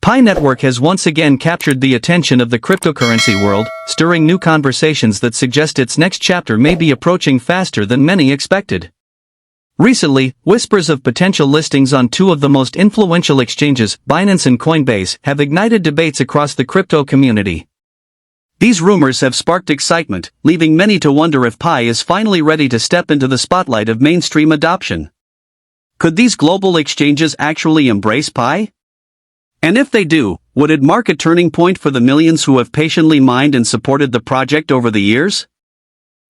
Pi Network has once again captured the attention of the cryptocurrency world, stirring new conversations that suggest its next chapter may be approaching faster than many expected. Recently, whispers of potential listings on two of the most influential exchanges, Binance and Coinbase, have ignited debates across the crypto community. These rumors have sparked excitement, leaving many to wonder if Pi is finally ready to step into the spotlight of mainstream adoption. Could these global exchanges actually embrace Pi? And if they do, would it mark a turning point for the millions who have patiently mined and supported the project over the years?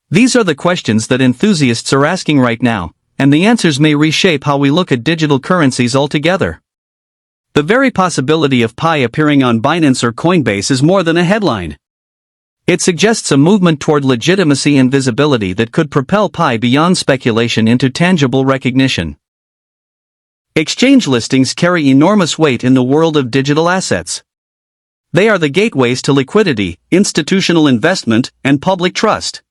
These are the questions that enthusiasts are asking right now, and the answers may reshape how we look at digital currencies altogether. The very possibility of Pi appearing on Binance or Coinbase is more than a headline. It suggests a movement toward legitimacy and visibility that could propel Pi beyond speculation into tangible recognition. Exchange listings carry enormous weight in the world of digital assets. They are the gateways to liquidity, institutional investment, and public trust.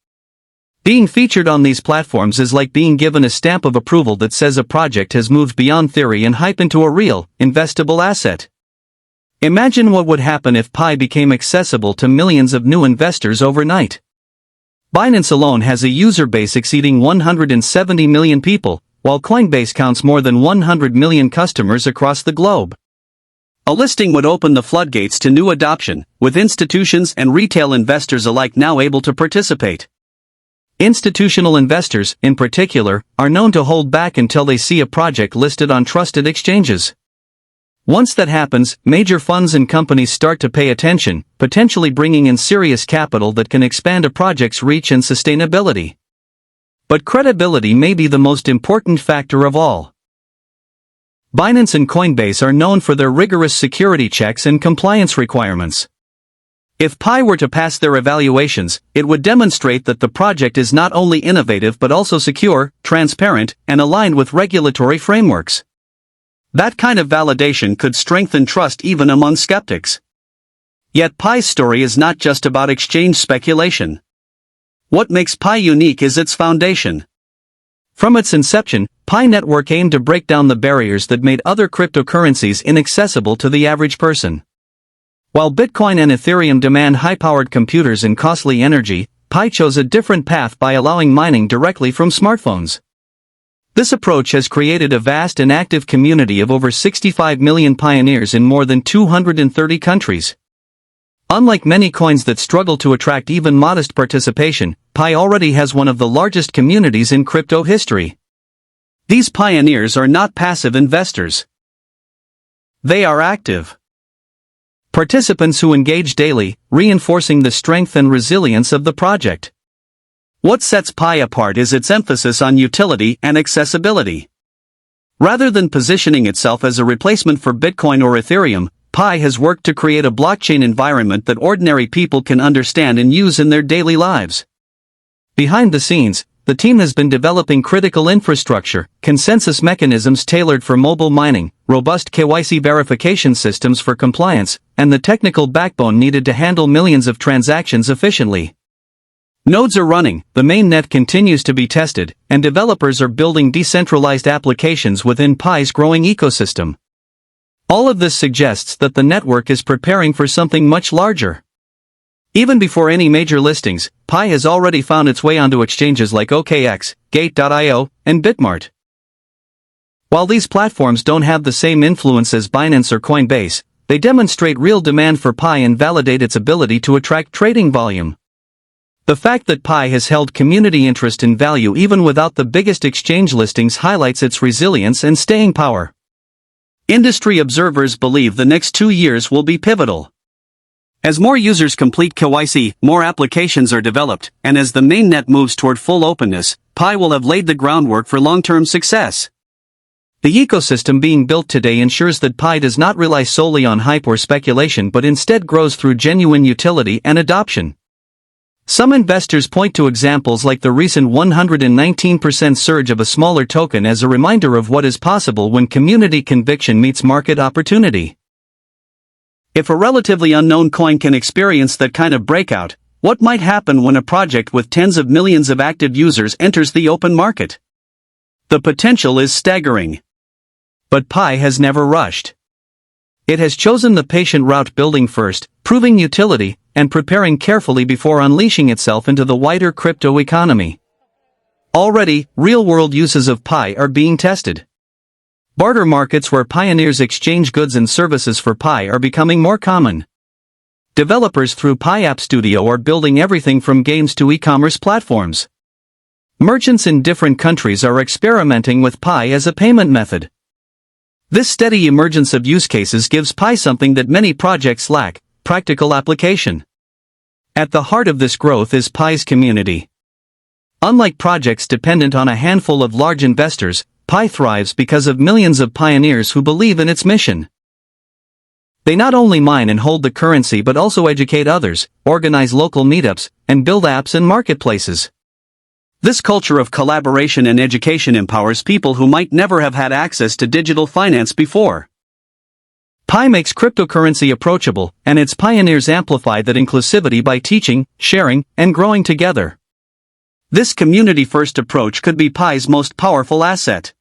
Being featured on these platforms is like being given a stamp of approval that says a project has moved beyond theory and hype into a real, investable asset. Imagine what would happen if Pi became accessible to millions of new investors overnight. Binance alone has a user base exceeding 170 million people, while Coinbase counts more than 100 million customers across the globe. A listing would open the floodgates to new adoption, with institutions and retail investors alike now able to participate. Institutional investors, in particular, are known to hold back until they see a project listed on trusted exchanges. Once that happens, major funds and companies start to pay attention, potentially bringing in serious capital that can expand a project's reach and sustainability. But credibility may be the most important factor of all. Binance and Coinbase are known for their rigorous security checks and compliance requirements. If Pi were to pass their evaluations, it would demonstrate that the project is not only innovative but also secure, transparent, and aligned with regulatory frameworks. That kind of validation could strengthen trust even among skeptics. Yet Pi's story is not just about exchange speculation. What makes Pi unique is its foundation. From its inception, Pi Network aimed to break down the barriers that made other cryptocurrencies inaccessible to the average person. While Bitcoin and Ethereum demand high-powered computers and costly energy, Pi chose a different path by allowing mining directly from smartphones. This approach has created a vast and active community of over 65 million pioneers in more than 230 countries. Unlike many coins that struggle to attract even modest participation, Pi already has one of the largest communities in crypto history. These pioneers are not passive investors. They are active participants who engage daily, reinforcing the strength and resilience of the project. What sets Pi apart is its emphasis on utility and accessibility. Rather than positioning itself as a replacement for Bitcoin or Ethereum, Pi has worked to create a blockchain environment that ordinary people can understand and use in their daily lives. Behind the scenes, the team has been developing critical infrastructure, consensus mechanisms tailored for mobile mining, robust KYC verification systems for compliance, and the technical backbone needed to handle millions of transactions efficiently. Nodes are running, the mainnet continues to be tested, and developers are building decentralized applications within Pi's growing ecosystem. All of this suggests that the network is preparing for something much larger. Even before any major listings, Pi has already found its way onto exchanges like OKX, Gate.io, and Bitmart. While these platforms don't have the same influence as Binance or Coinbase, they demonstrate real demand for Pi and validate its ability to attract trading volume. The fact that Pi has held community interest and value even without the biggest exchange listings highlights its resilience and staying power. Industry observers believe the next 2 years will be pivotal. As more users complete KYC, more applications are developed, and as the mainnet moves toward full openness, Pi will have laid the groundwork for long-term success. The ecosystem being built today ensures that Pi does not rely solely on hype or speculation but instead grows through genuine utility and adoption. Some investors point to examples like the recent 119% surge of a smaller token as a reminder of what is possible when community conviction meets market opportunity. If a relatively unknown coin can experience that kind of breakout, what might happen when a project with tens of millions of active users enters the open market? The potential is staggering. But Pi has never rushed. It has chosen the patient route, building first, proving utility, and preparing carefully before unleashing itself into the wider crypto economy. Already, real-world uses of Pi are being tested. Barter markets where pioneers exchange goods and services for Pi are becoming more common. Developers through Pi App Studio are building everything from games to e-commerce platforms. Merchants in different countries are experimenting with Pi as a payment method. This steady emergence of use cases gives Pi something that many projects lack: practical application. At the heart of this growth is Pi's community. Unlike projects dependent on a handful of large investors, Pi thrives because of millions of pioneers who believe in its mission. They not only mine and hold the currency but also educate others, organize local meetups, and build apps and marketplaces. This culture of collaboration and education empowers people who might never have had access to digital finance before. Pi makes cryptocurrency approachable, and its pioneers amplify that inclusivity by teaching, sharing, and growing together. This community-first approach could be Pi's most powerful asset.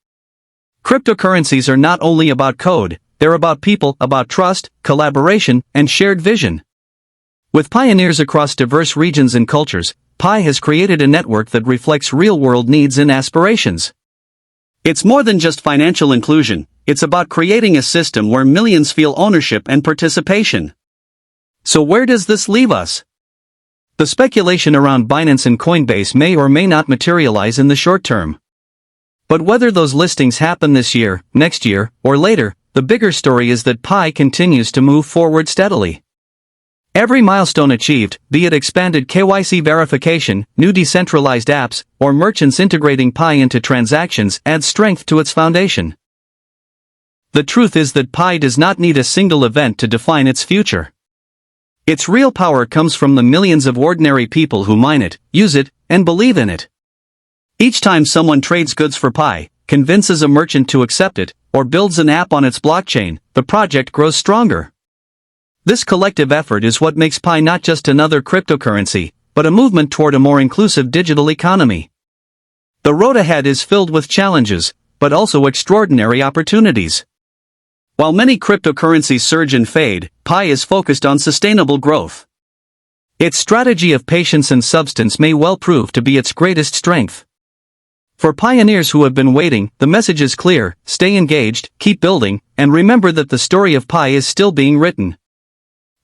Cryptocurrencies are not only about code, they're about people, about trust, collaboration, and shared vision. With pioneers across diverse regions and cultures, Pi has created a network that reflects real-world needs and aspirations. It's more than just financial inclusion, it's about creating a system where millions feel ownership and participation. So where does this leave us? The speculation around Binance and Coinbase may or may not materialize in the short term. But whether those listings happen this year, next year, or later, the bigger story is that Pi continues to move forward steadily. Every milestone achieved, be it expanded KYC verification, new decentralized apps, or merchants integrating Pi into transactions, adds strength to its foundation. The truth is that Pi does not need a single event to define its future. Its real power comes from the millions of ordinary people who mine it, use it, and believe in it. Each time someone trades goods for Pi, convinces a merchant to accept it, or builds an app on its blockchain, the project grows stronger. This collective effort is what makes Pi not just another cryptocurrency, but a movement toward a more inclusive digital economy. The road ahead is filled with challenges, but also extraordinary opportunities. While many cryptocurrencies surge and fade, Pi is focused on sustainable growth. Its strategy of patience and substance may well prove to be its greatest strength. For pioneers who have been waiting, the message is clear: stay engaged, keep building, and remember that the story of Pi is still being written.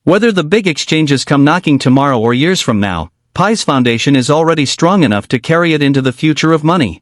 Whether the big exchanges come knocking tomorrow or years from now, Pi's foundation is already strong enough to carry it into the future of money.